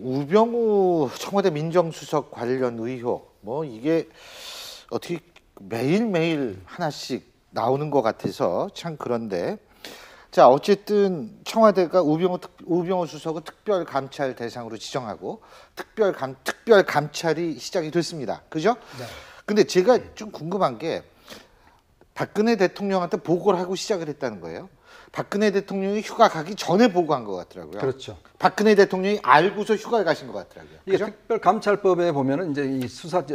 우병우 청와대 민정수석 관련 의혹 뭐 이게 어떻게 매일매일 하나씩 나오는 것 같아서 참 그런데 자 어쨌든 청와대가 우병우 수석을 특별 감찰 대상으로 지정하고 특별 감찰이 시작이 됐습니다. 그죠? 네. 근데 제가 좀 궁금한 게 박근혜 대통령한테 보고를 하고 시작을 했다는 거예요. 박근혜 대통령이 휴가 가기 전에 보고한 것 같더라고요. 그렇죠. 박근혜 대통령이 알고서 휴가를 가신 것 같더라고요. 이게 그죠? 특별감찰법에 보면은 이제 이 수사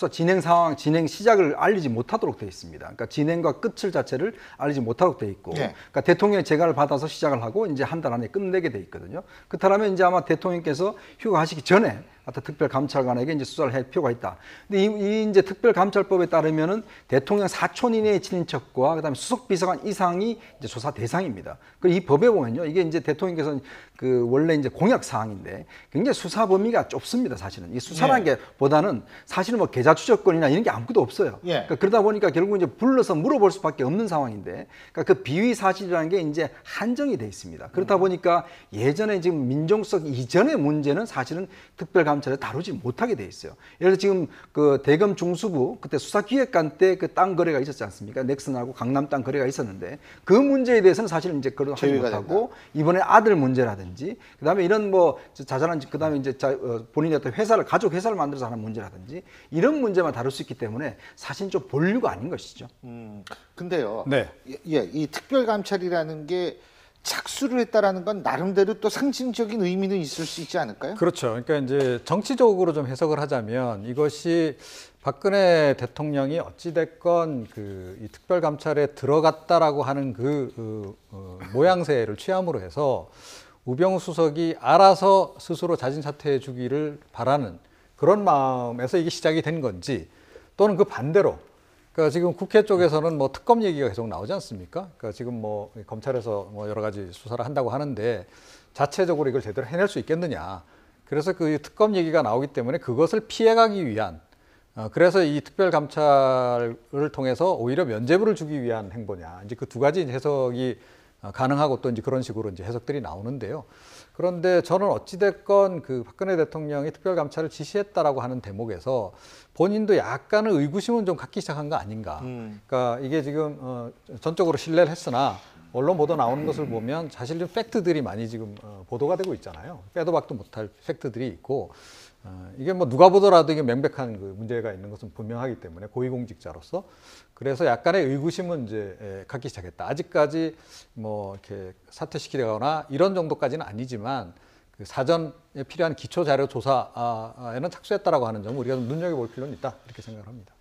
진행 상황, 진행 시작을 알리지 못하도록 돼 있습니다. 그러니까 진행과 끝을 자체를 알리지 못하도록 돼 있고, 네. 그러니까 대통령의 재가를 받아서 시작을 하고 이제 한 달 안에 끝내게 돼 있거든요. 그렇다면 이제 아마 대통령께서 휴가하시기 전에 특별감찰관에게 이제 수사를 할 필요가 있다. 근데 이 이제 특별감찰법에 따르면은 대통령 사촌 이내의 친인척과 그다음에 수석 비서관 이상이 이제 조사 대상입니다. 그리고 이 법에 보면요, 이게 이제 대통령께서 그 원래 이제 공약 사항인데 굉장히 수사 범위가 좁습니다. 사실은 이 수사라는 게 보다는 사실은 뭐 계좌 추적권이나 이런 게 아무것도 없어요. 그러니까 그러다 보니까 결국 이제 불러서 물어볼 수밖에 없는 상황인데, 그러니까 그 비위 사실이라는 게 이제 한정이 돼 있습니다. 그렇다 보니까 예전에 지금 민정수석 이전의 문제는 사실은 특별감찰에 다루지 못하게 돼 있어요. 예를 들어 지금 그 대검 중수부 그때 수사기획관 때 그 땅 거래가 있었지 않습니까? 넥슨하고 강남 땅 거래가 있었는데 그 문제에 대해서는 사실은 이제 그걸 하지 못하고 이번에 아들 문제라든지 그다음에 이런 뭐 자잘한 그다음에 이제 본인이 어떤 회사를 가족 회사를 만들어서 하는 문제라든지 이런 문제만 다룰 수 있기 때문에 사실 좀 본류가 아닌 것이죠. 근데요. 네. 이 특별감찰이라는 게 착수를 했다라는 건 나름대로 또 상징적인 의미는 있을 수 있지 않을까요? 그렇죠. 그러니까 이제 정치적으로 좀 해석을 하자면 이것이 박근혜 대통령이 어찌됐건 이 특별감찰에 들어갔다라고 하는 모양새를 취함으로 해서 우병우 수석이 알아서 스스로 자진 사퇴해 주기를 바라는 그런 마음에서 이게 시작이 된 건지, 또는 그 반대로, 그러니까 지금 국회 쪽에서는 뭐 특검 얘기가 계속 나오지 않습니까? 그러니까 지금 뭐 검찰에서 뭐 여러 가지 수사를 한다고 하는데 자체적으로 이걸 제대로 해낼 수 있겠느냐. 그래서 그 특검 얘기가 나오기 때문에 그것을 피해가기 위한, 그래서 이 특별감찰을 통해서 오히려 면죄부를 주기 위한 행보냐. 이제 그 두 가지 해석이 가능하고 또 이제 그런 식으로 이제 해석들이 나오는데요. 그런데 저는 어찌됐건 그 박근혜 대통령이 특별감찰을 지시했다라고 하는 대목에서 본인도 약간의 의구심은 좀 갖기 시작한 거 아닌가. 그러니까 이게 지금 전적으로 신뢰를 했으나 언론 보도 나오는 것을 보면 사실 좀 팩트들이 많이 지금 보도가 되고 있잖아요. 빼도 박도 못할 팩트들이 있고, 이게 뭐 누가 보더라도 이게 명백한 그 문제가 있는 것은 분명하기 때문에 고위공직자로서, 그래서 약간의 의구심은 이제 갖기 시작했다. 아직까지 뭐 이렇게 사퇴시키거나 이런 정도까지는 아니지만 그 사전에 필요한 기초 자료 조사에는 착수했다라고 하는 점을 우리가 좀 눈여겨볼 필요는 있다, 이렇게 생각을 합니다.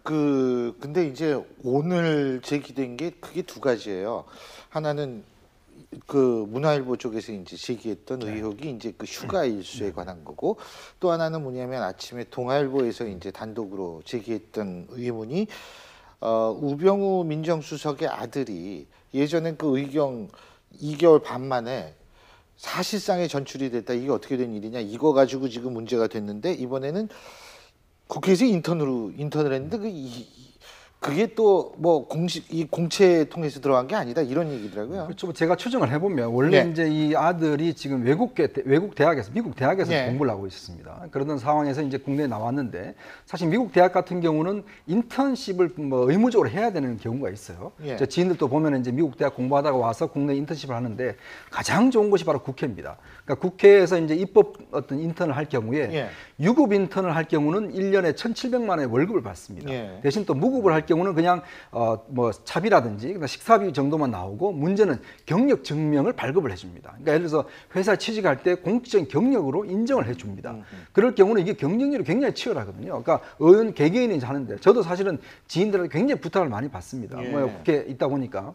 근데 이제 오늘 제기된 게 크게 두 가지예요. 하나는 그 문화일보 쪽에서 이제 제기했던 의혹이 이제 그 휴가 일수에 관한 거고, 또 하나는 뭐냐면 아침에 동아일보에서 이제 단독으로 제기했던 의문이 우병우 민정수석의 아들이 예전엔 그 의경 2개월 반 만에 사실상의 전출이 됐다. 이게 어떻게 된 일이냐. 이거 가지고 지금 문제가 됐는데 이번에는 국회에서 인턴을 했는데 그게 또 뭐 이 공채 통해서 들어간 게 아니다, 이런 얘기더라고요. 그렇죠. 제가 추정을 해보면 원래 이제 이 아들이 지금 미국 대학에서 공부를 하고 있었습니다. 그러던 상황에서 이제 국내에 나왔는데, 사실 미국 대학 같은 경우는 인턴십을 뭐 의무적으로 해야 되는 경우가 있어요. 제 지인들도 보면 이제 미국 대학 공부하다가 와서 국내 인턴십을 하는데 가장 좋은 곳이 바로 국회입니다. 그러니까 국회에서 이제 입법 어떤 인턴을 할 경우에 유급 인턴을 할 경우는 1년에 1,700만 원의 월급을 받습니다. 대신 또 무급을 할 경우는 그냥 뭐 차비라든지 식사비 정도만 나오고, 문제는 경력 증명을 발급을 해줍니다. 그러니까 예를 들어서 회사 취직할 때 공적인 경력으로 인정을 해줍니다. 그럴 경우는 이게 경쟁률이 굉장히 치열하거든요. 그러니까 의원 개개인이 하는데, 저도 사실은 지인들한테 굉장히 부탁을 많이 받습니다. 뭐 국회에 있다 보니까.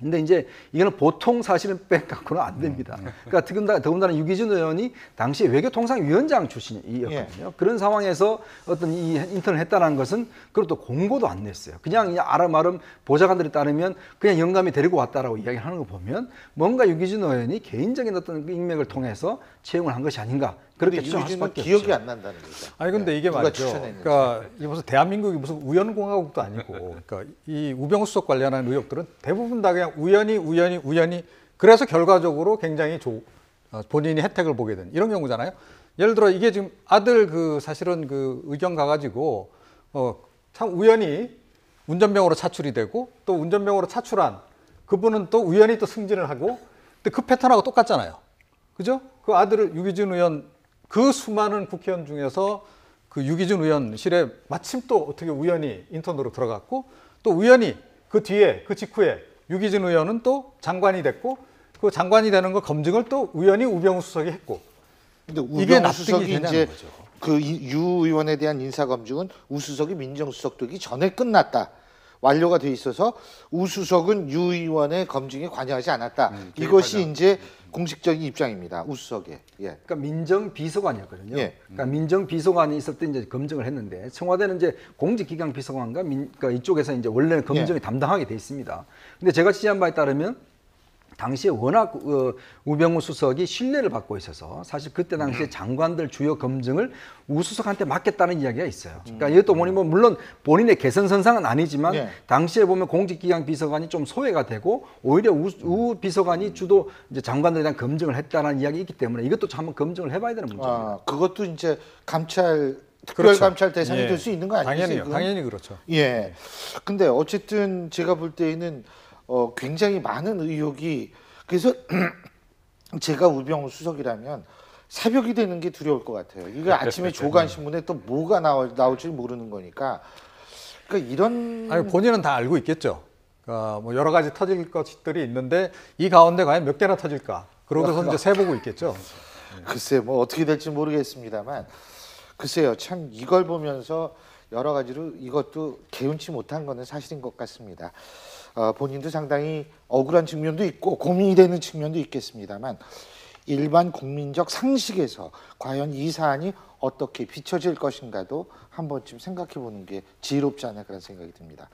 근데 이제 이거는 보통 사실은 백 갖고는 안 됩니다. 그러니까 더군다나 유기준 의원이 당시에 외교통상위원장 출신이었거든요. 그런 상황에서 어떤 이 인턴을 했다는 것은 그것도 공고도 안 냈어요. 그냥 아름아름 보좌관들에 따르면 그냥 영감이 데리고 왔다라고 이야기하는 거 보면 뭔가 유기준 의원이 개인적인 어떤 인맥을 통해서 채용을 한 것이 아닌가. 그렇게 추정할 수밖에 없죠. 기억이 안 난다는 거죠. 아니 근데 이게 말이죠. 그러니까 이 무슨 대한민국이 무슨 우연공화국도 아니고, 그러니까 이 우병우 수석 관련한 의혹들은 대부분 다 그냥 우연히 그래서 결과적으로 굉장히 본인이 혜택을 보게 된 이런 경우잖아요. 예를 들어 이게 지금 아들 그 사실은 그 의견 가가지고 참 우연히 운전병으로 차출이 되고 또 운전병으로 차출한 그분은 또 우연히 또 승진을 하고 근데 그 패턴하고 똑같잖아요. 그죠? 그 아들을 유기준 의원 그 수많은 국회의원 중에서 그 유기준 의원실에 마침 또 어떻게 우연히 인턴으로 들어갔고 또 우연히 그 뒤에 그 직후에 유기준 의원은 또 장관이 됐고 그 장관이 되는 거 검증을 또 우연히 우병우 수석이 했고 근데 이게 우병우 납득이 수석이 되냐는 이제 거죠. 그 유 의원에 대한 인사 검증은 우 수석이 민정수석 되기 전에 끝났다. 완료가 돼 있어서 우 수석은 유 의원의 검증에 관여하지 않았다. 이것이 이제 공식적인 입장입니다. 우 수석의. 예. 그러니까 민정비서관이었거든요. 예. 그러니까 민정비서관이 있을 때 이제 검증을 했는데 청와대는 이제 공직기강 비서관과 그러니까 이쪽에서 이제 원래는 검증을 담당하게 돼 있습니다. 근데 제가 취재한 바에 따르면 당시에 워낙 우병우 수석이 신뢰를 받고 있어서 사실 그때 당시에 장관들 주요 검증을 우 수석한테 맡겼다는 이야기가 있어요. 그러니까 이것도 보니 뭐 물론 본인의 개선 선상은 아니지만 예. 당시에 보면 공직기강 비서관이 좀 소외가 되고 오히려 우 비서관이 주도 이제 장관들에 대한 검증을 했다는 이야기 있기 때문에 이것도 좀 한번 검증을 해봐야 되는 문제입니다. 그것도 이제 감찰 특별 그렇죠. 감찰 대상이 예. 될 수 있는 거 아니겠어요? 당연히요. 그건? 당연히 그렇죠. 예. 근데 어쨌든 제가 볼 때에는 굉장히 많은 의혹이 그래서 제가 우병우 수석이라면 새벽이 되는 게 두려울 것 같아요. 이거 아침에 조간신문에 또 뭐가 나올지 모르는 거니까. 그러니까 이런 아니 본인은 다 알고 있겠죠. 그러니까 뭐 여러 가지 터질 것들이 있는데 이 가운데 과연 몇 개나 터질까? 그러고서 이제 세보고 있겠죠. 글쎄 뭐 어떻게 될지 모르겠습니다만 글쎄요 참 이걸 보면서 여러 가지로 이것도 개운치 못한 거는 사실인 것 같습니다. 본인도 상당히 억울한 측면도 있고 고민이 되는 측면도 있겠습니다만 일반 국민적 상식에서 과연 이 사안이 어떻게 비춰질 것인가도 한 번쯤 생각해 보는 게 지혜롭지 않을까 그런 생각이 듭니다.